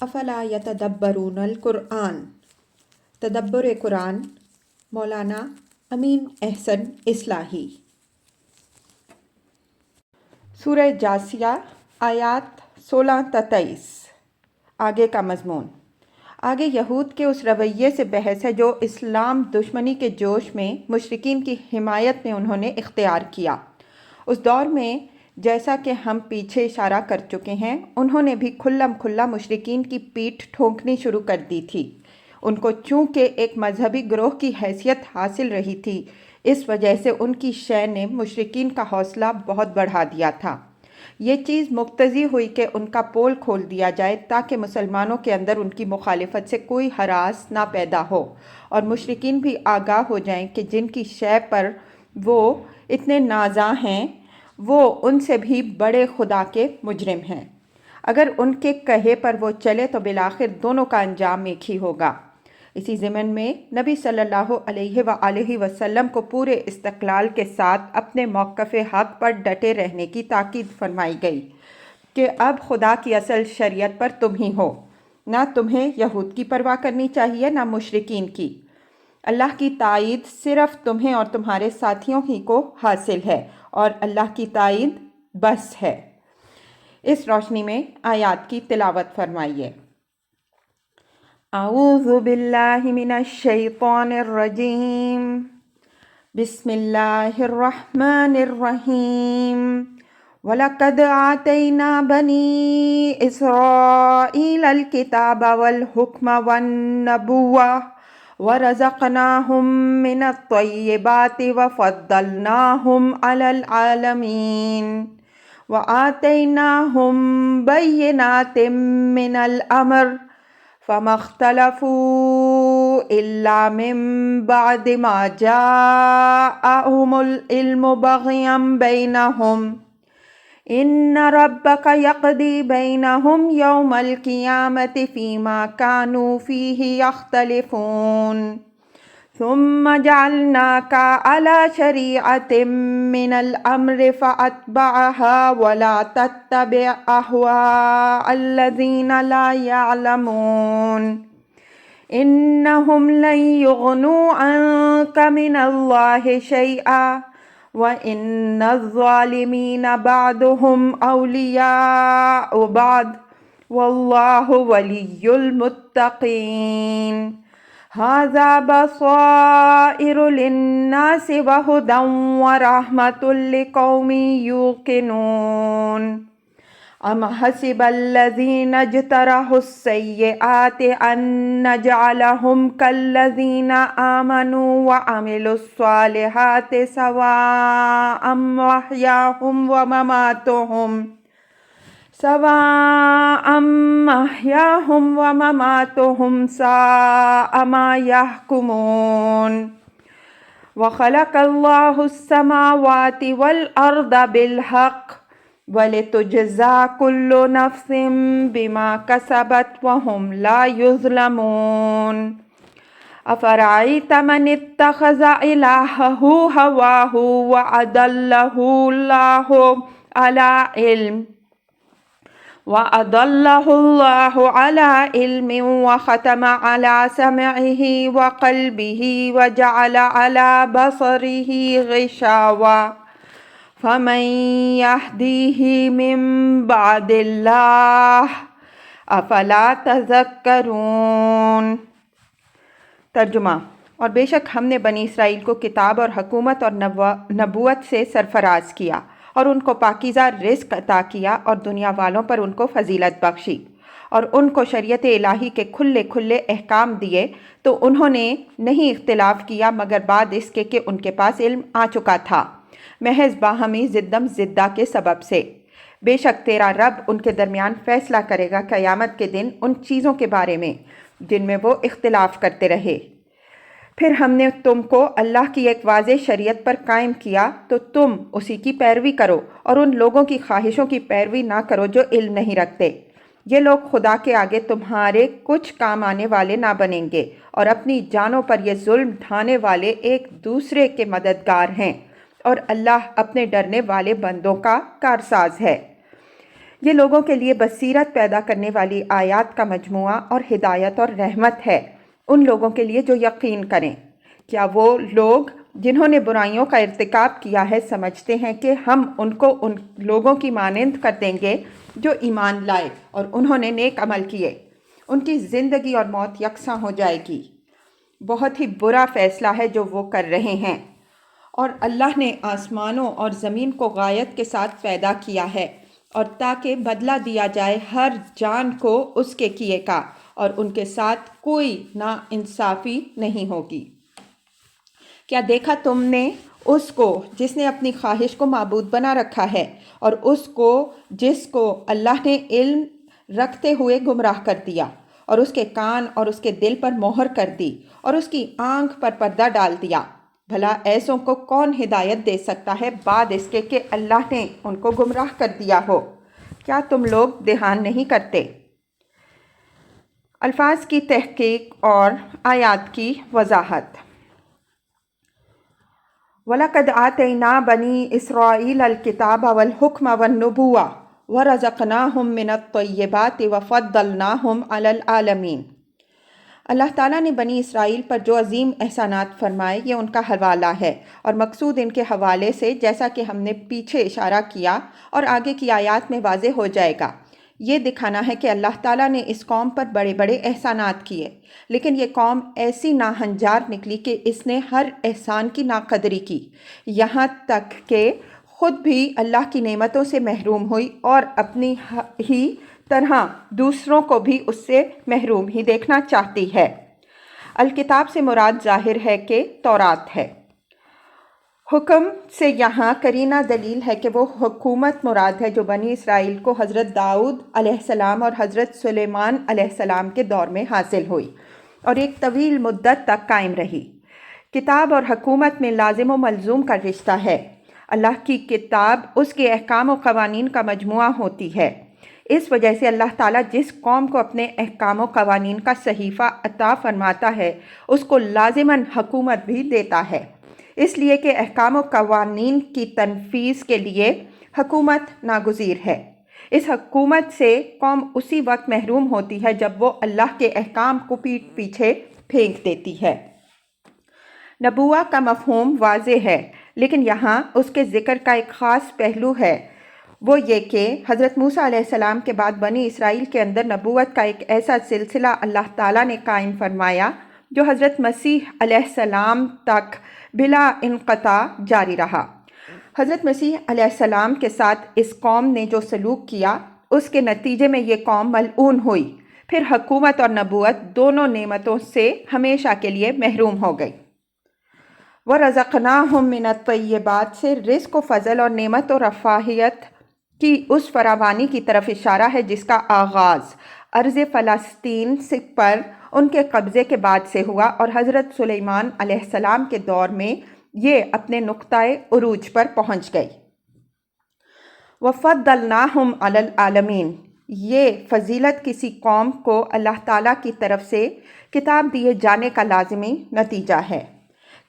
افلا یتدبرون القرآن، تدبر قرآن، مولانا امین احسن اصلاحی۔ سورہ جاثیہ آیات 16 تا 23۔ آگے کا مضمون، آگے یہود کے اس رویے سے بحث ہے جو اسلام دشمنی کے جوش میں مشرکین کی حمایت میں انہوں نے اختیار کیا۔ اس دور میں جیسا کہ ہم پیچھے اشارہ کر چکے ہیں، انہوں نے بھی کھلم کھلا مشرکین کی پیٹھ ٹھونکنی شروع کر دی تھی۔ ان کو چونکہ ایک مذہبی گروہ کی حیثیت حاصل رہی تھی، اس وجہ سے ان کی شے نے مشرکین کا حوصلہ بہت بڑھا دیا تھا۔ یہ چیز مقتضی ہوئی کہ ان کا پول کھول دیا جائے تاکہ مسلمانوں کے اندر ان کی مخالفت سے کوئی ہراس نہ پیدا ہو، اور مشرکین بھی آگاہ ہو جائیں کہ جن کی شے پر وہ اتنے نازاں ہیں وہ ان سے بھی بڑے خدا کے مجرم ہیں۔ اگر ان کے کہے پر وہ چلے تو بالآخر دونوں کا انجام ایک ہی ہوگا۔ اسی ضمن میں نبی صلی اللہ علیہ وآلہ وسلم کو پورے استقلال کے ساتھ اپنے موقف حق پر ڈٹے رہنے کی تاکید فرمائی گئی کہ اب خدا کی اصل شریعت پر تم ہی ہو، نہ تمہیں یہود کی پرواہ کرنی چاہیے نہ مشرکین کی۔ اللہ کی تائید صرف تمہیں اور تمہارے ساتھیوں ہی کو حاصل ہے، اور اللہ کی تائید بس ہے۔ اس روشنی میں آیات کی تلاوت فرمائیے۔ اعوذ باللہ من الشیطان الرجیم، بسم اللہ الرحمن الرحیم۔ وَلَقَدْ آتَيْنَا بَنِي إِسْرَائِيلَ الْكِتَابَ وَالْحُكْمَ وَالنُّبُوَّةَ وَرَزَقْنَاهُم مِّنَ الطَّيِّبَاتِ وَفَضَّلْنَاهُمْ عَلَى الْعَالَمِينَ وَآتَيْنَاهُم بَيِّنَاتٍ مِّنَ الْأَمْرِ فَمَا اخْتَلَفُوا إِلَّا مِن بَعْدِ مَا جَاءَهُمُ الْعِلْمُ بَغْيًا بَيْنَهُمْ إِنَّ رَبَّكَ يَقْضِي بَيْنَهُمْ يَوْمَ الْقِيَامَةِ فِيمَا كَانُوا فِيهِ يَخْتَلِفُونَ ثُمَّ جَعَلْنَاكَ عَلَى شَرِيعَةٍ مِّنَ الْأَمْرِ فَاتَّبِعْهَا وَلَا تَتَّبِعْ أَهْوَاءَ الَّذِينَ لَا يَعْلَمُونَ إِنَّهُمْ لَن يُغْنُوا عَنكَ مِنَ اللَّهِ شَيْئًا وَإِنَّ الظَّالِمِينَ بَعْضُهُمْ أَوْلِيَاءُ بَعْضٍ وَاللَّهُ وَلِيُّ الْمُتَّقِينَ هَذَا بَصَائِرُ لِلنَّاسِ وَهُدًى وَرَحْمَةٌ لِقَوْمٍ يُوقِنُونَ أَمْ حَسِبَ الَّذِينَ اجْتَرَحُوا السَّيِّئَاتِ أَن نَّجْعَلَهُمْ كَالَّذِينَ آمَنُوا وَعَمِلُوا الصَّالِحَاتِ سَوَاءً مَّحْيَاهُمْ سَاءَ مَا يَحْكُمُونَ وَخَلَقَ اللَّهُ السَّمَاوَاتِ وَالْأَرْضَ بِالْحَقِّ وَلِتُجْزَىٰ كُلُّ نَفْسٍ بِمَا كَسَبَتْ وَهُمْ لَا يُظْلَمُونَ أَفَرَأَيْتَ مَنِ اتَّخَذَ إِلَٰهَهُ هَوَاهُ وَأَضَلَّهُ اللَّهُ عَلَىٰ عِلْمٍ وَخَتَمَ عَلَىٰ سَمْعِهِ وَقَلْبِهِ وَجَعَلَ عَلَىٰ بَصَرِهِ غِشَاوَةً فَمَن يَهْدِيهِ مِن بَعْدِ اللَّهِ أَفَلَا تَذَكَّرُونَ۔ ترجمہ، اور بے شک ہم نے بنی اسرائیل کو کتاب اور حکومت اور نبوت سے سرفراز کیا، اور ان کو پاکیزہ رزق عطا کیا، اور دنیا والوں پر ان کو فضیلت بخشی، اور ان کو شریعت الہی کے کھلے کھلے احکام دیے، تو انہوں نے نہیں اختلاف کیا مگر بعد اس کے کہ ان کے پاس علم آ چکا تھا، محض باہمی زدم زدہ کے سبب سے۔ بے شک تیرا رب ان کے درمیان فیصلہ کرے گا قیامت کے دن ان چیزوں کے بارے میں جن میں وہ اختلاف کرتے رہے۔ پھر ہم نے تم کو اللہ کی ایک واضح شریعت پر قائم کیا تو تم اسی کی پیروی کرو، اور ان لوگوں کی خواہشوں کی پیروی نہ کرو جو علم نہیں رکھتے۔ یہ لوگ خدا کے آگے تمہارے کچھ کام آنے والے نہ بنیں گے، اور اپنی جانوں پر یہ ظلم ڈھانے والے ایک دوسرے کے مددگار ہیں، اور اللہ اپنے ڈرنے والے بندوں کا کارساز ہے۔ یہ لوگوں کے لیے بصیرت پیدا کرنے والی آیات کا مجموعہ اور ہدایت اور رحمت ہے ان لوگوں کے لیے جو یقین کریں۔ کیا وہ لوگ جنہوں نے برائیوں کا ارتکاب کیا ہے سمجھتے ہیں کہ ہم ان کو ان لوگوں کی مانند کر دیں گے جو ایمان لائے اور انہوں نے نیک عمل کیے؟ ان کی زندگی اور موت یکساں ہو جائے گی۔ بہت ہی برا فیصلہ ہے جو وہ کر رہے ہیں۔ اور اللہ نے آسمانوں اور زمین کو غایت کے ساتھ پیدا کیا ہے اور تاکہ بدلہ دیا جائے ہر جان کو اس کے کیے کا، اور ان کے ساتھ کوئی ناانصافی نہیں ہوگی۔ کیا دیکھا تم نے اس کو جس نے اپنی خواہش کو معبود بنا رکھا ہے، اور اس کو جس کو اللہ نے علم رکھتے ہوئے گمراہ کر دیا، اور اس کے کان اور اس کے دل پر مہر کر دی، اور اس کی آنکھ پر پردہ ڈال دیا؟ بھلا ایسوں کو کون ہدایت دے سکتا ہے بعد اس کے کہ اللہ نے ان کو گمراہ کر دیا ہو؟ کیا تم لوگ دھیان نہیں کرتے؟ الفاظ کی تحقیق اور آیات کی وضاحت۔ وَلَقَدْ آتَيْنَا بَنِي إِسْرَائِيلَ الْكِتَابَ وَالْحُكْمَ وَالنُّبُوَّةَ وَرَزَقْنَاهُمْ مِنَ الطَّيِّبَاتِ وَفَضَّلْنَاهُمْ عَلَى الْعَالَمِينَ۔ اللہ تعالیٰ نے بنی اسرائیل پر جو عظیم احسانات فرمائے یہ ان کا حوالہ ہے، اور مقصود ان کے حوالے سے جیسا کہ ہم نے پیچھے اشارہ کیا اور آگے کی آیات میں واضح ہو جائے گا، یہ دکھانا ہے کہ اللہ تعالیٰ نے اس قوم پر بڑے بڑے احسانات کیے، لیکن یہ قوم ایسی ناہنجار نکلی کہ اس نے ہر احسان کی ناقدری کی، یہاں تک کہ خود بھی اللہ کی نعمتوں سے محروم ہوئی اور اپنی ہی طرح دوسروں کو بھی اس سے محروم ہی دیکھنا چاہتی ہے۔ الکتاب سے مراد ظاہر ہے کہ تورات ہے۔ حکم سے یہاں قرینہ دلیل ہے کہ وہ حکومت مراد ہے جو بنی اسرائیل کو حضرت داؤد علیہ السلام اور حضرت سلیمان علیہ السلام کے دور میں حاصل ہوئی اور ایک طویل مدت تک قائم رہی۔ کتاب اور حکومت میں لازم و ملزوم کا رشتہ ہے۔ اللہ کی کتاب اس کے احکام و قوانین کا مجموعہ ہوتی ہے۔ اس وجہ سے اللہ تعالیٰ جس قوم کو اپنے احکام و قوانین کا صحیفہ عطا فرماتا ہے اس کو لازماً حکومت بھی دیتا ہے، اس لیے کہ احکام و قوانین کی تنفیذ کے لیے حکومت ناگزیر ہے۔ اس حکومت سے قوم اسی وقت محروم ہوتی ہے جب وہ اللہ کے احکام کو پیٹھ پیچھے پھینک دیتی ہے۔ نبوہ کا مفہوم واضح ہے، لیکن یہاں اس کے ذکر کا ایک خاص پہلو ہے، وہ یہ کہ حضرت موسیٰ علیہ السلام کے بعد بنی اسرائیل کے اندر نبوت کا ایک ایسا سلسلہ اللہ تعالیٰ نے قائم فرمایا جو حضرت مسیح علیہ السلام تک بلا انقطاع جاری رہا۔ حضرت مسیح علیہ السلام کے ساتھ اس قوم نے جو سلوک کیا اس کے نتیجے میں یہ قوم ملعون ہوئی، پھر حکومت اور نبوت دونوں نعمتوں سے ہمیشہ کے لیے محروم ہو گئی۔ وَرَزَقْنَاهُمْ مِنَ الطَّيِّبَاتِ سے رزق و فضل اور نعمت و رفاہیت کی اس فراوانی کی طرف اشارہ ہے جس کا آغاز ارض فلسطین پر ان کے قبضے کے بعد سے ہوا، اور حضرت سلیمان علیہ السلام کے دور میں یہ اپنے نقطۂ عروج پر پہنچ گئی۔ وَفَضَّلْنَاهُمْ عَلَى الْعَالَمِينَ یہ فضیلت کسی قوم کو اللہ تعالیٰ کی طرف سے کتاب دیے جانے کا لازمی نتیجہ ہے۔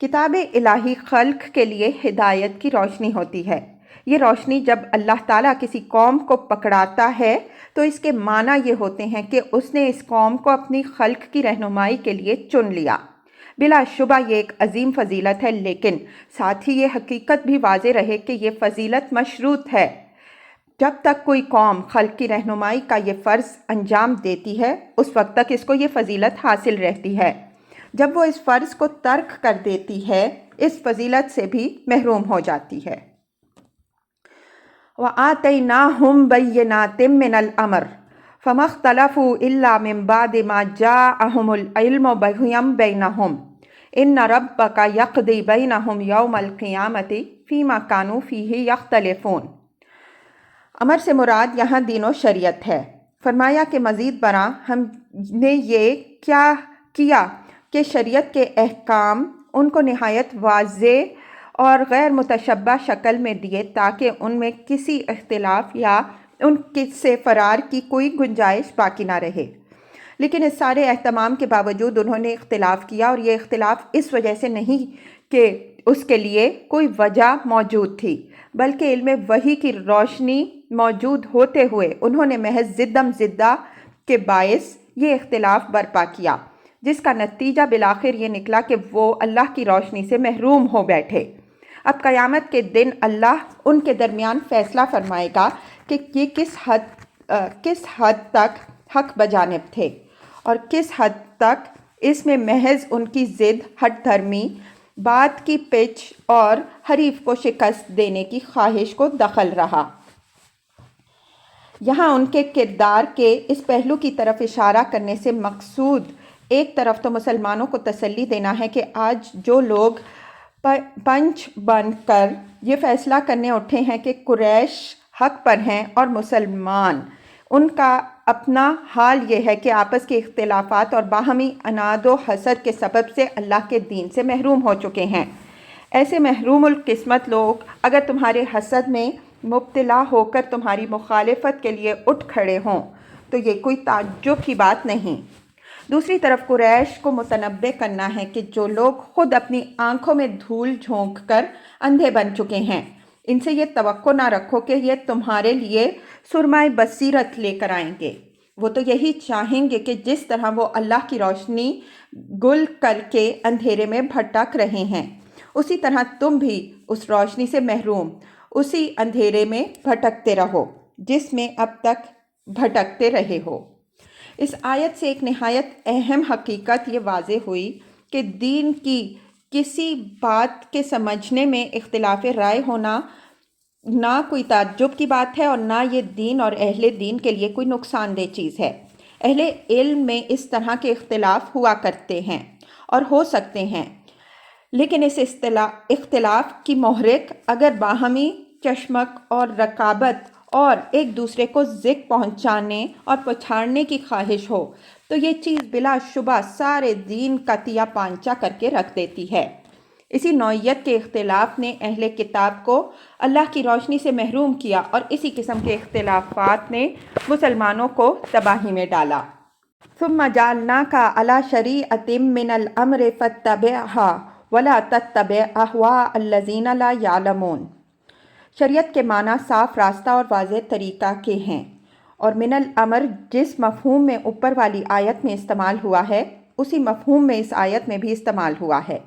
کتاب الہی خلق کے لیے ہدایت کی روشنی ہوتی ہے۔ یہ روشنی جب اللہ تعالیٰ کسی قوم کو پکڑاتا ہے تو اس کے معنی یہ ہوتے ہیں کہ اس نے اس قوم کو اپنی خلق کی رہنمائی کے لیے چن لیا۔ بلا شبہ یہ ایک عظیم فضیلت ہے، لیکن ساتھ ہی یہ حقیقت بھی واضح رہے کہ یہ فضیلت مشروط ہے۔ جب تک کوئی قوم خلق کی رہنمائی کا یہ فرض انجام دیتی ہے اس وقت تک اس کو یہ فضیلت حاصل رہتی ہے۔ جب وہ اس فرض کو ترک کر دیتی ہے اس فضیلت سے بھی محروم ہو جاتی ہے۔ وَآتَيْنَاهُمْ بَيِّنَاتٍ مِّنَ الْأَمْرِ فَمَا اخْتَلَفُوا إِلَّا مِن بَعْدِ مَا جَاءَهُمُ الْعِلْمُ بَغْيًا بَيْنَهُمْ إِنَّ رَبَّكَ يَقْضِي بَيْنَهُمْ يَوْمَ الْقِيَامَةِ فِيمَا كَانُوا فِيهِ يَخْتَلِفُونَ۔ امر سے مراد یہاں دین و شریعت ہے۔ فرمایا کہ مزید برآں ہم نے یہ کیا کیا کہ شریعت کے احکام ان کو نہایت واضح اور غیر متشبہ شکل میں دیے تاکہ ان میں کسی اختلاف یا ان سے فرار کی کوئی گنجائش باقی نہ رہے۔ لیکن اس سارے اہتمام کے باوجود انہوں نے اختلاف کیا، اور یہ اختلاف اس وجہ سے نہیں کہ اس کے لیے کوئی وجہ موجود تھی، بلکہ علم وحی کی روشنی موجود ہوتے ہوئے انہوں نے محض ضدم زدہ کے باعث یہ اختلاف برپا کیا، جس کا نتیجہ بالآخر یہ نکلا کہ وہ اللہ کی روشنی سے محروم ہو بیٹھے۔ اب قیامت کے دن اللہ ان کے درمیان فیصلہ فرمائے گا کہ یہ کس حد تک حق بجانب تھے اور کس حد تک اس میں محض ان کی ضد، ہٹ دھرمی، بات کی پچ اور حریف کو شکست دینے کی خواہش کو دخل رہا۔ یہاں ان کے کردار کے اس پہلو کی طرف اشارہ کرنے سے مقصود ایک طرف تو مسلمانوں کو تسلی دینا ہے کہ آج جو لوگ پنچ بن کر یہ فیصلہ کرنے اٹھے ہیں کہ قریش حق پر ہیں اور مسلمان، ان کا اپنا حال یہ ہے کہ آپس کے اختلافات اور باہمی عناد و حسد کے سبب سے اللہ کے دین سے محروم ہو چکے ہیں۔ ایسے محروم القسمت لوگ اگر تمہارے حسد میں مبتلا ہو کر تمہاری مخالفت کے لیے اٹھ کھڑے ہوں تو یہ کوئی تعجب کی بات نہیں۔ دوسری طرف قریش کو متنبہ کرنا ہے کہ جو لوگ خود اپنی آنکھوں میں دھول جھونک کر اندھے بن چکے ہیں، ان سے یہ توقع نہ رکھو کہ یہ تمہارے لیے سرمۂ بصیرت لے کر آئیں گے۔ وہ تو یہی چاہیں گے کہ جس طرح وہ اللہ کی روشنی گل کر کے اندھیرے میں بھٹک رہے ہیں، اسی طرح تم بھی اس روشنی سے محروم اسی اندھیرے میں بھٹکتے رہو جس میں اب تک بھٹکتے رہے ہو۔ اس آیت سے ایک نہایت اہم حقیقت یہ واضح ہوئی کہ دین کی کسی بات کے سمجھنے میں اختلاف رائے ہونا نہ کوئی تعجب کی بات ہے اور نہ یہ دین اور اہل دین کے لیے کوئی نقصان دہ چیز ہے۔ اہل علم میں اس طرح کے اختلاف ہوا کرتے ہیں اور ہو سکتے ہیں، لیکن اس اختلاف کی محرک اگر باہمی چشمک اور رقابت اور ایک دوسرے کو ذکر پہنچانے اور پچھاڑنے کی خواہش ہو تو یہ چیز بلا شبہ سارے دین کا تیا پانچا کر کے رکھ دیتی ہے۔ اسی نوعیت کے اختلاف نے اہل کتاب کو اللہ کی روشنی سے محروم کیا اور اسی قسم کے اختلافات نے مسلمانوں کو تباہی میں ڈالا۔ ثم جعلناک علی شریعۃ من الامر فاتبعها ولا تتبع اہواء الذین لا یعلمون۔ شریعت کے معنی صاف راستہ اور واضح طریقہ کے ہیں، اور من الامر جس مفہوم میں اوپر والی آیت میں استعمال ہوا ہے اسی مفہوم میں اس آیت میں بھی استعمال ہوا ہے۔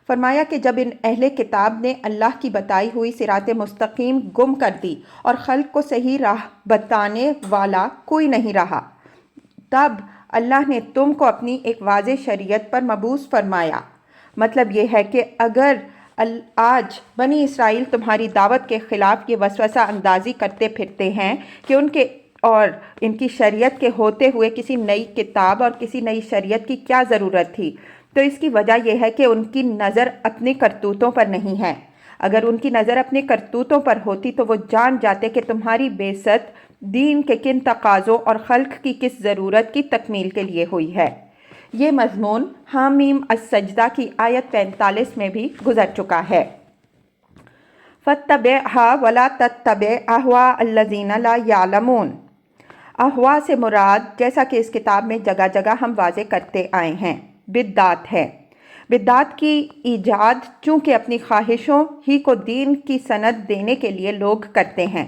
فرمایا کہ جب ان اہل کتاب نے اللہ کی بتائی ہوئی صراط مستقیم گم کر دی اور خلق کو صحیح راہ بتانے والا کوئی نہیں رہا، تب اللہ نے تم کو اپنی ایک واضح شریعت پر مبعوث فرمایا۔ مطلب یہ ہے کہ اگر آج بنی اسرائیل تمہاری دعوت کے خلاف یہ وسوسہ اندازی کرتے پھرتے ہیں کہ ان کے اور ان کی شریعت کے ہوتے ہوئے کسی نئی کتاب اور کسی نئی شریعت کی کیا ضرورت تھی، تو اس کی وجہ یہ ہے کہ ان کی نظر اپنے کرتوتوں پر نہیں ہے۔ اگر ان کی نظر اپنے کرتوتوں پر ہوتی تو وہ جان جاتے کہ تمہاری بعثت دین کے کن تقاضوں اور خلق کی کس ضرورت کی تکمیل کے لیے ہوئی ہے۔ یہ مضمون حامیم السجدہ کی آیت 45 میں بھی گزر چکا ہے۔ فَاتَّبِعْهَا وَلَا تَتَّبِعْ أَهْوَاءَ الَّذِينَ لَا يَعْلَمُونَ۔ احوا سے مراد، جیسا کہ اس کتاب میں جگہ جگہ ہم واضح کرتے آئے ہیں، بدعات ہے۔ بدعات کی ایجاد چونکہ اپنی خواہشوں ہی کو دین کی سند دینے کے لیے لوگ کرتے ہیں،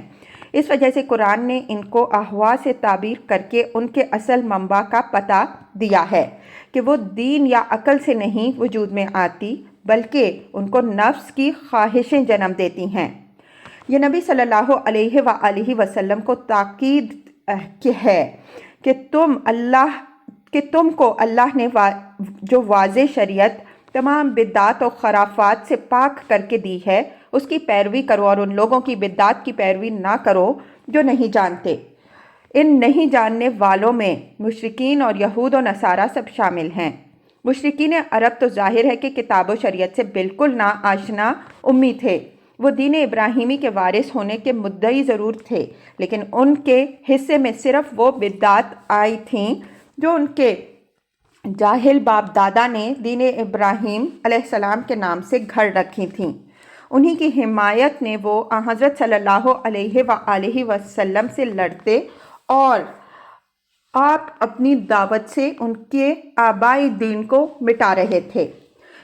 اس وجہ سے قرآن نے ان کو احوا سے تعبیر کر کے ان کے اصل منبع کا پتہ دیا ہے کہ وہ دین یا عقل سے نہیں وجود میں آتی بلکہ ان کو نفس کی خواہشیں جنم دیتی ہیں۔ یہ نبی صلی اللہ علیہ وآلہ وسلم کو تاکید ہے کہ تم کو اللہ نے جو واضح شریعت تمام بدعات و خرافات سے پاک کر کے دی ہے اس کی پیروی کرو اور ان لوگوں کی بدعات کی پیروی نہ کرو جو نہیں جانتے۔ ان نہیں جاننے والوں میں مشرکین اور یہود و نصارہ سب شامل ہیں۔ مشرکین عرب تو ظاہر ہے کہ کتاب و شریعت سے بالکل نا آشنا امی تھے، وہ دین ابراہیمی کے وارث ہونے کے مدعی ضرور تھے، لیکن ان کے حصے میں صرف وہ بدعات آئی تھیں جو ان کے جاہل باپ دادا نے دین ابراہیم علیہ السلام کے نام سے گھڑ رکھی تھیں۔ انہی کی حمایت نے وہ حضرت صلی اللہ علیہ وآلہ وسلم سے لڑتے اور آپ اپنی دعوت سے ان کے آبائی دین کو مٹا رہے تھے۔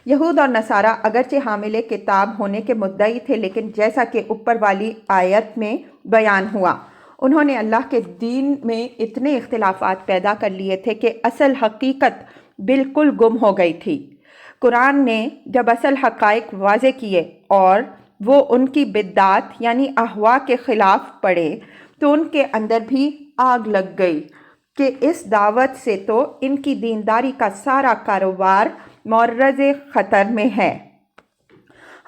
یہود اور نصارہ اگرچہ حامل کتاب ہونے کے مدعی تھے، لیکن جیسا کہ اوپر والی آیت میں بیان ہوا انہوں نے اللہ کے دین میں اتنے اختلافات پیدا کر لیے تھے کہ اصل حقیقت بالکل گم ہو گئی تھی۔ قرآن نے جب اصل حقائق واضح کیے اور وہ ان کی بدعات یعنی اہوا کے خلاف پڑے تو ان کے اندر بھی آگ لگ گئی کہ اس دعوت سے تو ان کی دینداری کا سارا کاروبار معرض خطر میں ہے۔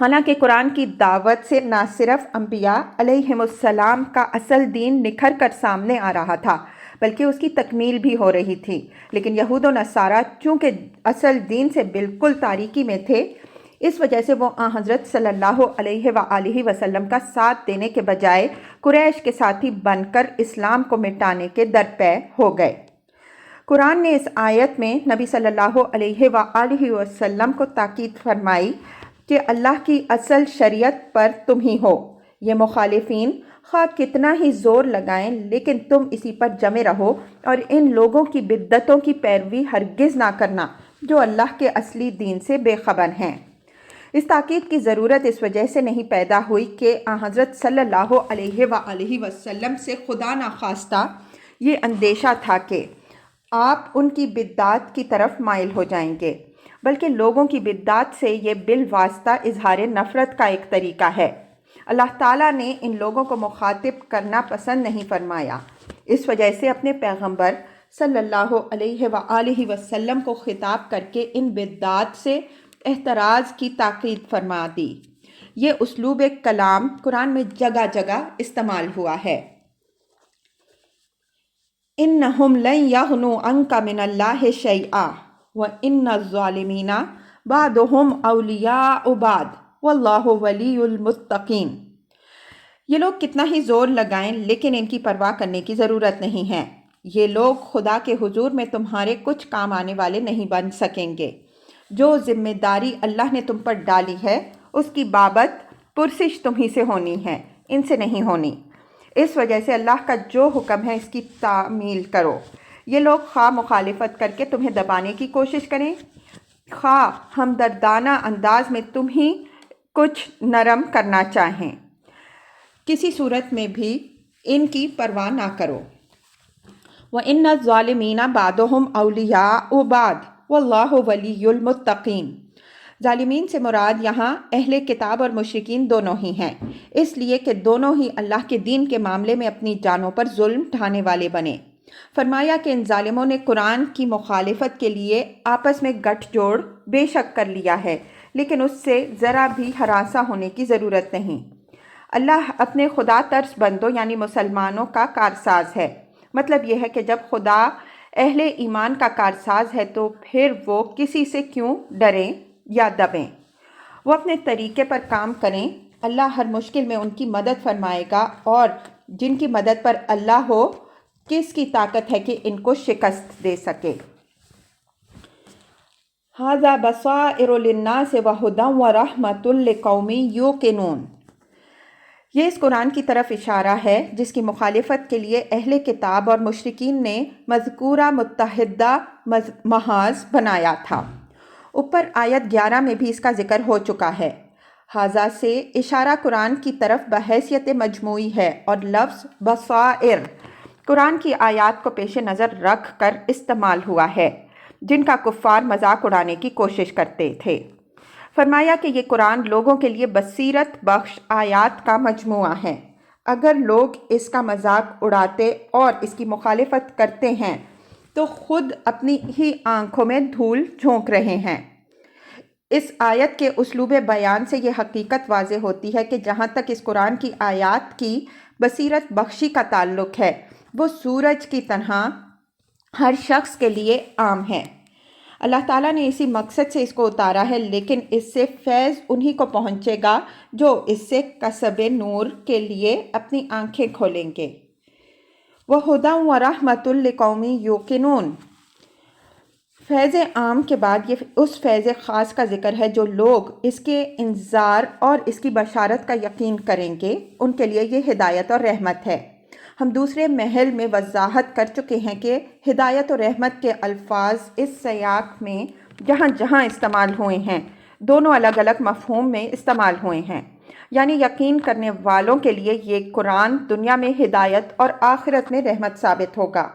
حالانکہ قرآن کی دعوت سے نہ صرف انبیاء علیہم السلام کا اصل دین نکھر کر سامنے آ رہا تھا بلکہ اس کی تکمیل بھی ہو رہی تھی، لیکن یہود و نصارہ چونکہ اصل دین سے بالکل تاریکی میں تھے، اس وجہ سے وہ حضرت صلی اللہ علیہ وآلہ وسلم کا ساتھ دینے کے بجائے قریش کے ساتھی بن کر اسلام کو مٹانے کے درپے ہو گئے۔ قرآن نے اس آیت میں نبی صلی اللہ علیہ وآلہ وسلم کو تاکید فرمائی کہ اللہ کی اصل شریعت پر تم ہی ہو۔ یہ مخالفین خواہ کتنا ہی زور لگائیں لیکن تم اسی پر جمے رہو اور ان لوگوں کی بدعتوں کی پیروی ہرگز نہ کرنا جو اللہ کے اصلی دین سے بے خبر ہیں۔ اس تاکید کی ضرورت اس وجہ سے نہیں پیدا ہوئی کہ حضرت صلی اللہ علیہ وآلہ وسلم سے خدا نخواستہ یہ اندیشہ تھا کہ آپ ان کی بدعات کی طرف مائل ہو جائیں گے، بلکہ لوگوں کی بدعات سے یہ بالواسطہ اظہار نفرت کا ایک طریقہ ہے۔ اللہ تعالیٰ نے ان لوگوں کو مخاطب کرنا پسند نہیں فرمایا، اس وجہ سے اپنے پیغمبر صلی اللہ علیہ وآلہ وسلم کو خطاب کر کے ان بدعات سے احتراز کی تاکید فرما دی۔ یہ اسلوب کلام قرآن میں جگہ جگہ استعمال ہوا ہے۔ اِنَّهُمْ لَن يَغْنُوا عَنْكَ مِنَ اللَّهِ شَيْئًا وَإِنَّ الظَّالِمِينَ بَعْضُهُمْ أَوْلِيَاءُ بَعْضٍ وَاللَّهُ وَلِيُّ الْمُتَّقِينَ۔ یہ لوگ کتنا ہی زور لگائیں لیکن ان کی پرواہ کرنے کی ضرورت نہیں ہے۔ یہ لوگ خدا کے حضور میں تمہارے کچھ کام آنے والے نہیں بن سکیں گے۔ جو ذمہ داری اللہ نے تم پر ڈالی ہے اس کی بابت پرسش تمہیں سے ہونی ہے، ان سے نہیں ہونی۔ اس وجہ سے اللہ کا جو حکم ہے اس کی تعمیل کرو۔ یہ لوگ خواہ مخالفت کر کے تمہیں دبانے کی کوشش کریں، خواہ ہمدردانہ انداز میں تمہیں کچھ نرم کرنا چاہیں، کسی صورت میں بھی ان کی پرواہ نہ کرو۔ وَإِنَّ الظَّالِمِينَ بَعْضُهُمْ أَوْلِيَاءُ بَعْضٍ وَاللَّهُ وَلِيُّ الْمُتَّقِينَ۔ ظالمین سے مراد یہاں اہل کتاب اور مشرکین دونوں ہی ہیں، اس لیے کہ دونوں ہی اللہ کے دین کے معاملے میں اپنی جانوں پر ظلم ڈھانے والے بنے۔ فرمایا کہ ان ظالموں نے قرآن کی مخالفت کے لیے آپس میں گٹھ جوڑ بے شک کر لیا ہے، لیکن اس سے ذرا بھی ہراساں ہونے کی ضرورت نہیں۔ اللہ اپنے خدا ترس بندوں یعنی مسلمانوں کا کارساز ہے۔ مطلب یہ ہے کہ جب خدا اہل ایمان کا کارساز ہے تو پھر وہ کسی سے کیوں ڈریں یا دبیں، وہ اپنے طریقے پر کام کریں۔ اللہ ہر مشکل میں ان کی مدد فرمائے گا، اور جن کی مدد پر اللہ ہو کس کی طاقت ہے کہ ان کو شکست دے سکے۔ ھذا بصائر للناس وہدی ورحمۃ لقوم یوقنون۔ یہ اس قرآن کی طرف اشارہ ہے جس کی مخالفت کے لیے اہل کتاب اور مشرکین نے مذکورہ متحدہ محاذ بنایا تھا۔ اوپر آیت 11 میں بھی اس کا ذکر ہو چکا ہے۔ ھذا سے اشارہ قرآن کی طرف بحیثیت مجموعی ہے، اور لفظ بصائر قرآن کی آیات کو پیش نظر رکھ کر استعمال ہوا ہے جن کا کفار مذاق اڑانے کی کوشش کرتے تھے۔ فرمایا کہ یہ قرآن لوگوں کے لیے بصیرت بخش آیات کا مجموعہ ہے۔ اگر لوگ اس کا مذاق اڑاتے اور اس کی مخالفت کرتے ہیں تو خود اپنی ہی آنکھوں میں دھول جھونک رہے ہیں۔ اس آیت کے اسلوب بیان سے یہ حقیقت واضح ہوتی ہے کہ جہاں تک اس قرآن کی آیات کی بصیرت بخشی کا تعلق ہے وہ سورج کی طرح ہر شخص کے لیے عام ہے۔ اللہ تعالیٰ نے اسی مقصد سے اس کو اتارا ہے، لیکن اس سے فیض انہی کو پہنچے گا جو اس سے کسب نور کے لیے اپنی آنکھیں کھولیں گے۔ وَھُدًى وَرَحْمَةٌ لِقَوْمٍ يُوقِنُونَ۔ فیض عام کے بعد یہ اس فیض خاص کا ذکر ہے جو لوگ اس کے انذار اور اس کی بشارت کا یقین کریں گے، ان کے لیے یہ ہدایت اور رحمت ہے۔ ہم دوسرے محل میں وضاحت کر چکے ہیں کہ ہدایت اور رحمت کے الفاظ اس سیاق میں جہاں جہاں استعمال ہوئے ہیں دونوں الگ الگ مفہوم میں استعمال ہوئے ہیں۔ یعنی یقین کرنے والوں کے لیے یہ قرآن دنیا میں ہدایت اور آخرت میں رحمت ثابت ہوگا۔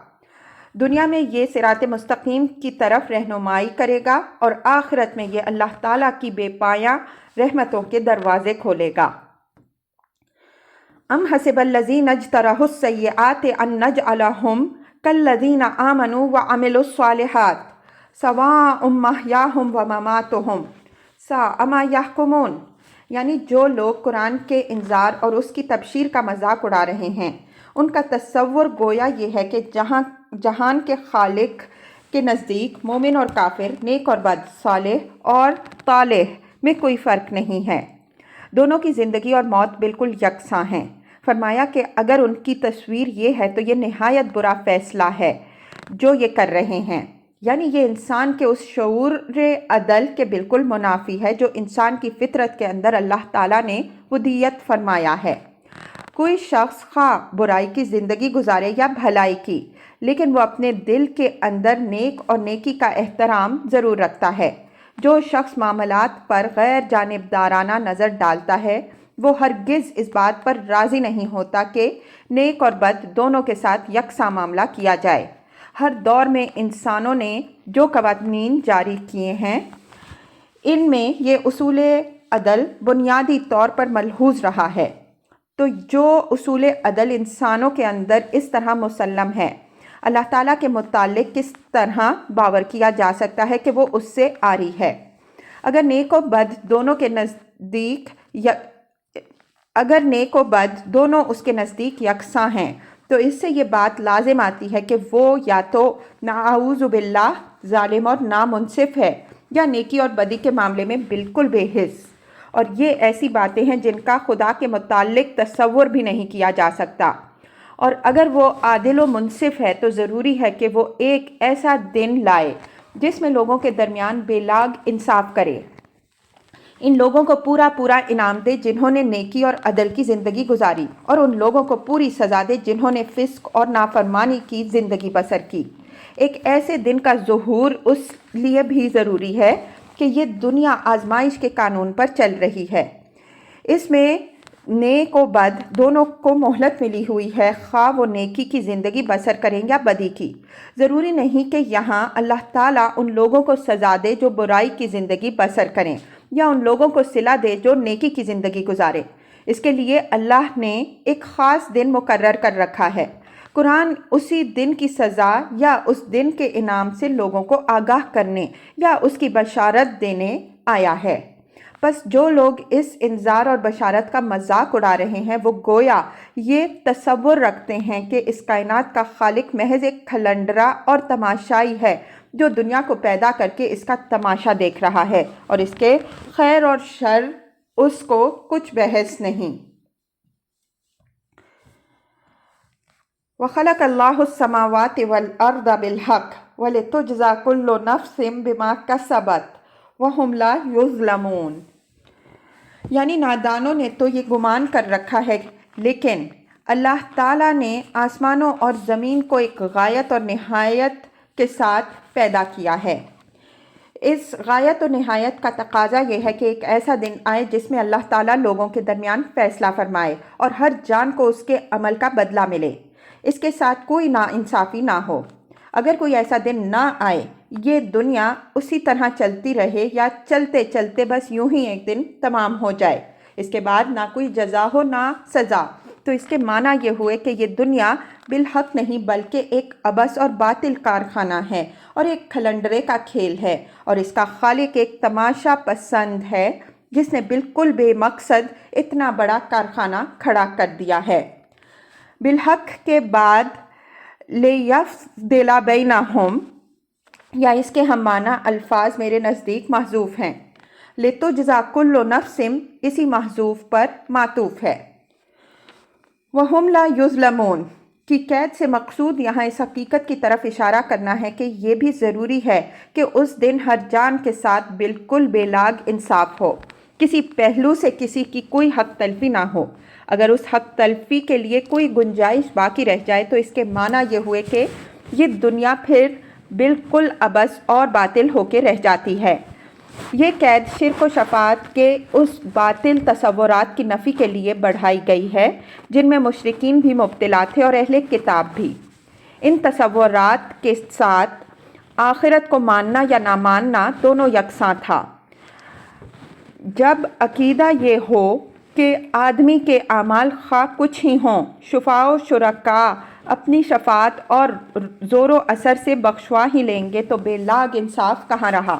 دنیا میں یہ صراط مستقیم کی طرف رہنمائی کرے گا اور آخرت میں یہ اللہ تعالیٰ کی بے پایاں رحمتوں کے دروازے کھولے گا۔ ام حسب الذین اجترحوا السیئات ان نجعلہم کالذین آمنوا وعملوا الصالحات سواء محیاہم ومماتہم ساء ما یحکمون، یعنی جو لوگ قرآن کے انذار اور اس کی تبشیر کا مذاق اڑا رہے ہیں، ان کا تصور گویا یہ ہے کہ جہان کے خالق کے نزدیک مومن اور کافر، نیک اور بد، صالح اور طالح میں کوئی فرق نہیں ہے، دونوں کی زندگی اور موت بالکل یکساں ہیں۔ فرمایا کہ اگر ان کی تصویر یہ ہے تو یہ نہایت برا فیصلہ ہے جو یہ کر رہے ہیں، یعنی یہ انسان کے اس شعور عدل کے بالکل منافی ہے جو انسان کی فطرت کے اندر اللہ تعالیٰ نے ودیت فرمایا ہے۔ کوئی شخص خواہ برائی کی زندگی گزارے یا بھلائی کی، لیکن وہ اپنے دل کے اندر نیک اور نیکی کا احترام ضرور رکھتا ہے۔ جو شخص معاملات پر غیر جانبدارانہ نظر ڈالتا ہے، وہ ہرگز اس بات پر راضی نہیں ہوتا کہ نیک اور بد دونوں کے ساتھ یکساں معاملہ کیا جائے۔ ہر دور میں انسانوں نے جو قوانین جاری کیے ہیں، ان میں یہ اصول عدل بنیادی طور پر ملحوظ رہا ہے۔ تو جو اصول عدل انسانوں کے اندر اس طرح مسلم ہے، اللہ تعالیٰ کے متعلق کس طرح باور کیا جا سکتا ہے کہ وہ اس سے عاری ہے؟ اگر نیک و بد دونوں اس کے نزدیک یکساں ہیں تو اس سے یہ بات لازم آتی ہے کہ وہ یا تو نعوذ باللہ ظالم اور نامنصف ہے، یا نیکی اور بدی کے معاملے میں بالکل بے حس، اور یہ ایسی باتیں ہیں جن کا خدا کے متعلق تصور بھی نہیں کیا جا سکتا۔ اور اگر وہ عادل و منصف ہے تو ضروری ہے کہ وہ ایک ایسا دن لائے جس میں لوگوں کے درمیان بے لاگ انصاف کرے، ان لوگوں کو پورا انعام دے جنہوں نے نیکی اور عدل کی زندگی گزاری، اور ان لوگوں کو پوری سزا دے جنہوں نے فسق اور نافرمانی کی زندگی بسر کی۔ ایک ایسے دن کا ظہور اس لیے بھی ضروری ہے کہ یہ دنیا آزمائش کے قانون پر چل رہی ہے، اس میں نیک و بد دونوں کو مہلت ملی ہوئی ہے، خواہ وہ نیکی کی زندگی بسر کریں یا بدی کی۔ ضروری نہیں کہ یہاں اللہ تعالیٰ ان لوگوں کو سزا دے جو برائی کی زندگی بسر کریں، یا ان لوگوں کو صلہ دے جو نیکی کی زندگی گزارے۔ اس کے لیے اللہ نے ایک خاص دن مقرر کر رکھا ہے۔ قرآن اسی دن کی سزا یا اس دن کے انعام سے لوگوں کو آگاہ کرنے یا اس کی بشارت دینے آیا ہے۔ بس جو لوگ اس انذار اور بشارت کا مذاق اڑا رہے ہیں، وہ گویا یہ تصور رکھتے ہیں کہ اس کائنات کا خالق محض ایک کھلنڈرا اور تماشائی ہے جو دنیا کو پیدا کر کے اس کا تماشا دیکھ رہا ہے، اور اس کے خیر اور شر اس کو کچھ بحث نہیں۔ وَخَلَقَ اللَّهُ السَّمَاوَاتِ وَالْأَرْضَ بِالْحَقِّ وَلِتُجْزَىٰ كُلُّ نَفْسٍ بِمَا كَسَبَتْ وَهُمْ لَا يُظْلَمُونَ، یعنی نادانوں نے تو یہ گمان کر رکھا ہے، لیکن اللہ تعالیٰ نے آسمانوں اور زمین کو ایک غایت اور نہایت کے ساتھ پیدا کیا ہے۔ اس غایت و نہایت کا تقاضا یہ ہے کہ ایک ایسا دن آئے جس میں اللہ تعالیٰ لوگوں کے درمیان فیصلہ فرمائے اور ہر جان کو اس کے عمل کا بدلہ ملے، اس کے ساتھ کوئی ناانصافی نہ ہو۔ اگر کوئی ایسا دن نہ آئے، یہ دنیا اسی طرح چلتی رہے یا چلتے چلتے بس یوں ہی ایک دن تمام ہو جائے، اس کے بعد نہ کوئی جزا ہو نہ سزا، تو اس کے معنی یہ ہوئے کہ یہ دنیا بالحق نہیں بلکہ ایک عبث اور باطل کارخانہ ہے اور ایک کھلنڈرے کا کھیل ہے، اور اس کا خالق ایک تماشا پسند ہے جس نے بالکل بے مقصد اتنا بڑا کارخانہ کھڑا کر دیا ہے۔ بالحق کے بعد لِیَفْضِلَ بَیْنَہُم، یا اس کے ہم معنی الفاظ میرے نزدیک محذوف ہیں۔ لِتُجْزَىٰ كُلُّ نَفْسٍ اسی محذوف پر معطوف ہے۔ وَهُمْ لَا يُظْلَمُونَ کی قید سے مقصود یہاں اس حقیقت کی طرف اشارہ کرنا ہے کہ یہ بھی ضروری ہے کہ اس دن ہر جان کے ساتھ بالکل بے لاگ انصاف ہو، کسی پہلو سے کسی کی کوئی حق تلفی نہ ہو۔ اگر اس حق تلفی کے لیے کوئی گنجائش باقی رہ جائے تو اس کے معنی یہ ہوئے کہ یہ دنیا پھر بالکل عبث اور باطل ہو کے رہ جاتی ہے۔ یہ قید شرک و شفاعت کے اس باطل تصورات کی نفی کے لیے بڑھائی گئی ہے جن میں مشرکین بھی مبتلا تھے اور اہل کتاب بھی۔ ان تصورات کے ساتھ آخرت کو ماننا یا نہ ماننا دونوں یکساں تھا۔ جب عقیدہ یہ ہو کہ آدمی کے اعمال خواہ کچھ ہی ہوں، شفاء و شرکاء اپنی شفاعت اور زور و اثر سے بخشوا ہی لیں گے تو بے لاگ انصاف کہاں رہا؟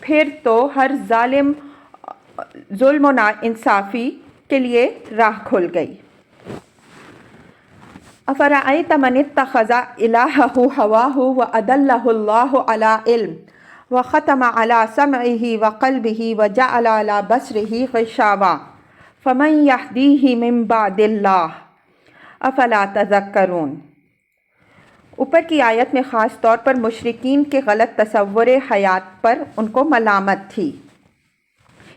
پھر تو ہر ظالم ظلم و ناانصافی کے لیے راہ کھل گئی۔ افرأیت من اتخذ الہہ ہواہ وأضلہ اللہ علی علم وختم علی سمعہ وقلبہ وجعل علی بصرہ غشاوہ فمن یہدیہ من بعد اللہ افلا تذکرون۔ اوپر کی آیت میں خاص طور پر مشرکین کے غلط تصور حیات پر ان کو ملامت تھی۔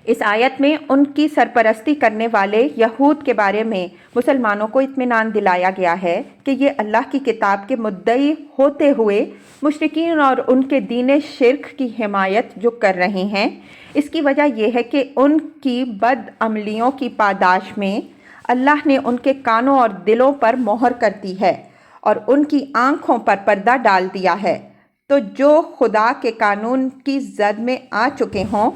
اس آیت میں ان کی سرپرستی کرنے والے یہود کے بارے میں مسلمانوں کو اطمینان دلایا گیا ہے کہ یہ اللہ کی کتاب کے مدعی ہوتے ہوئے مشرکین اور ان کے دین شرک کی حمایت جو کر رہے ہیں، اس کی وجہ یہ ہے کہ ان کی بد عملیوں کی پاداش میں اللہ نے ان کے کانوں اور دلوں پر مہر کر دی ہے اور ان کی آنکھوں پر پردہ ڈال دیا ہے۔ تو جو خدا کے قانون کی زد میں آ چکے ہوں،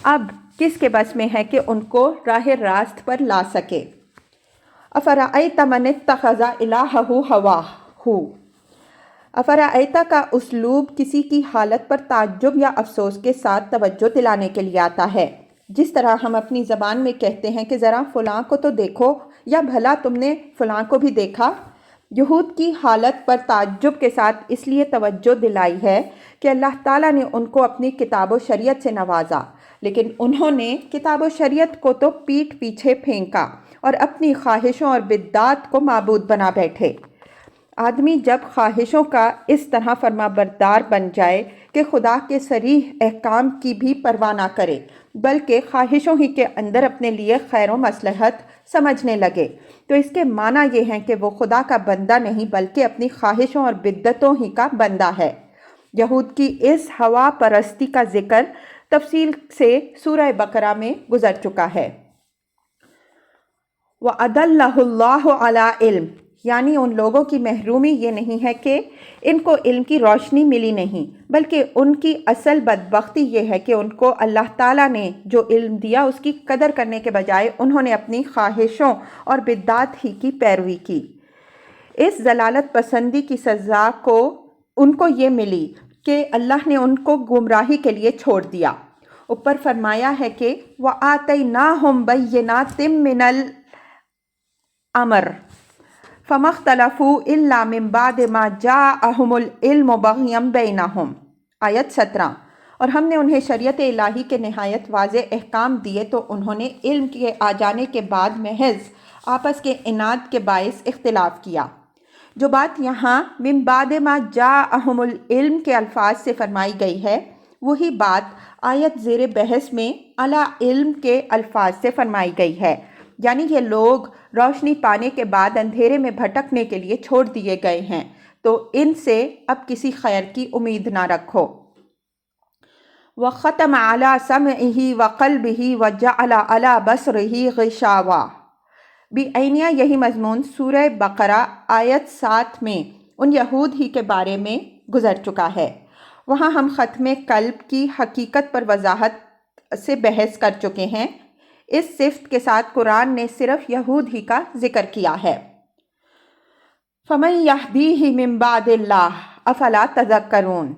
اب کس کے بس میں ہے کہ ان کو راہ راست پر لا سکے؟ افرأیت من اتخذ الہہ ہواہ۔ افرأیت کا اسلوب کسی کی حالت پر تعجب یا افسوس کے ساتھ توجہ دلانے کے لیے آتا ہے، جس طرح ہم اپنی زبان میں کہتے ہیں کہ ذرا فلاں کو تو دیکھو، یا بھلا تم نے فلاں کو بھی دیکھا۔ یہود کی حالت پر تعجب کے ساتھ اس لیے توجہ دلائی ہے کہ اللہ تعالیٰ نے ان کو اپنی کتاب و شریعت سے نوازا، لیکن انہوں نے کتاب و شریعت کو تو پیٹھ پیچھے پھینکا اور اپنی خواہشوں اور بدعات کو معبود بنا بیٹھے۔ آدمی جب خواہشوں کا اس طرح فرما بردار بن جائے کہ خدا کے صریح احکام کی بھی پرواہ نہ کرے بلکہ خواہشوں ہی کے اندر اپنے لیے خیر و مصلحت سمجھنے لگے، تو اس کے معنی یہ ہے کہ وہ خدا کا بندہ نہیں بلکہ اپنی خواہشوں اور بدعتوں ہی کا بندہ ہے۔ یہود کی اس ہوا پرستی کا ذکر تفصیل سے سورہ بقرہ میں گزر چکا ہے۔ وَأَضَلَّهُ اللَّهُ عَلَىٰ عِلْمٍ، یعنی ان لوگوں کی محرومی یہ نہیں ہے کہ ان کو علم کی روشنی ملی نہیں، بلکہ ان کی اصل بدبختی یہ ہے کہ ان کو اللہ تعالیٰ نے جو علم دیا اس کی قدر کرنے کے بجائے انہوں نے اپنی خواہشوں اور بدعات ہی کی پیروی کی۔ اس ضلالت پسندی کی سزا کو ان کو یہ ملی کہ اللہ نے ان کو گمراہی کے لیے چھوڑ دیا۔ اوپر فرمایا ہے کہ وَآتَيْنَاهُمْ بَيِّنَاتٍ مِّنَ الْأَمْرِ فَمَا اخْتَلَفُوا إِلَّا مِن بَعْدِ مَا جَاءَهُمُ الْعِلْمُ بَغْيًا بَيْنَهُمْ۔ آیت 17۔ اور ہم نے انہیں شریعت الہی کے نہایت واضح احکام دیے تو انہوں نے علم کے آ جانے کے بعد محض آپس کے عناد کے باعث اختلاف کیا۔ جو بات یہاں من بعد ما جاءہم العلم کے الفاظ سے فرمائی گئی ہے، وہی بات آیت زیر بحث میں علی علم کے الفاظ سے فرمائی گئی ہے، یعنی یہ لوگ روشنی پانے کے بعد اندھیرے میں بھٹکنے کے لیے چھوڑ دیے گئے ہیں، تو ان سے اب کسی خیر کی امید نہ رکھو۔ وَخَتَمَ عَلَى سَمْعِهِ وَقَلْبِهِ وَجَعَلَ عَلَى بَصَرِهِ غِشَاوَةً۔ بعینیہ یہی مضمون سورہ بقرہ آیت 7 میں ان یہود ہی کے بارے میں گزر چکا ہے۔ وہاں ہم ختم قلب کی حقیقت پر وضاحت سے بحث کر چکے ہیں۔ اس صفت کے ساتھ قرآن نے صرف یہود ہی کا ذکر کیا ہے۔ فَمَن يَهْدِيهِ مِن بَعْدِ اللَّهِ أَفَلَا تَذَكَّرُونَ۔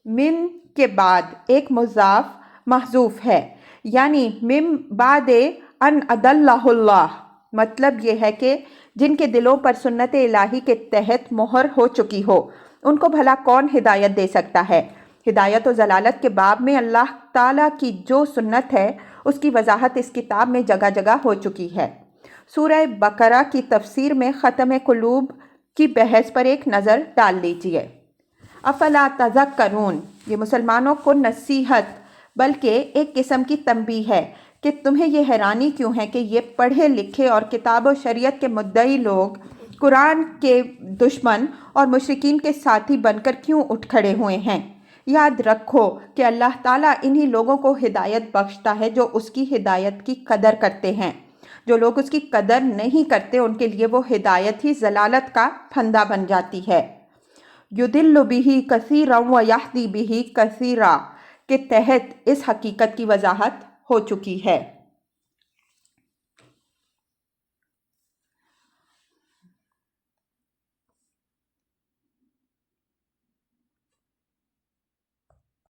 من کے بعد ایک مضاف محذوف ہے، یعنی من بعد ان اضلہ اللہ، مطلب یہ ہے کہ جن کے دلوں پر سنت الہی کے تحت مہر ہو چکی ہو ان کو بھلا کون ہدایت دے سکتا ہے؟ ہدایت و ضلالت کے باب میں اللہ تعالیٰ کی جو سنت ہے اس کی وضاحت اس کتاب میں جگہ جگہ ہو چکی ہے۔ سورہ بقرہ کی تفسیر میں ختم قلوب کی بحث پر ایک نظر ڈال لیجئے۔ افلا تذکرون، یہ مسلمانوں کو نصیحت بلکہ ایک قسم کی تنبیہ ہے کہ تمہیں یہ حیرانی کیوں ہے کہ یہ پڑھے لکھے اور کتاب و شریعت کے مدعی لوگ قرآن کے دشمن اور مشرکین کے ساتھی بن کر کیوں اٹھ کھڑے ہوئے ہیں؟ یاد رکھو کہ اللہ تعالیٰ انہی لوگوں کو ہدایت بخشتا ہے جو اس کی ہدایت کی قدر کرتے ہیں۔ جو لوگ اس کی قدر نہیں کرتے ان کے لیے وہ ہدایت ہی ضلالت کا پھندا بن جاتی ہے۔ یُضِلُّ بِہِ کَثِیرًا وَیَہْدِی بِہِ کَثِیرًا کے تحت اس حقیقت کی وضاحت ہو چکی ہے۔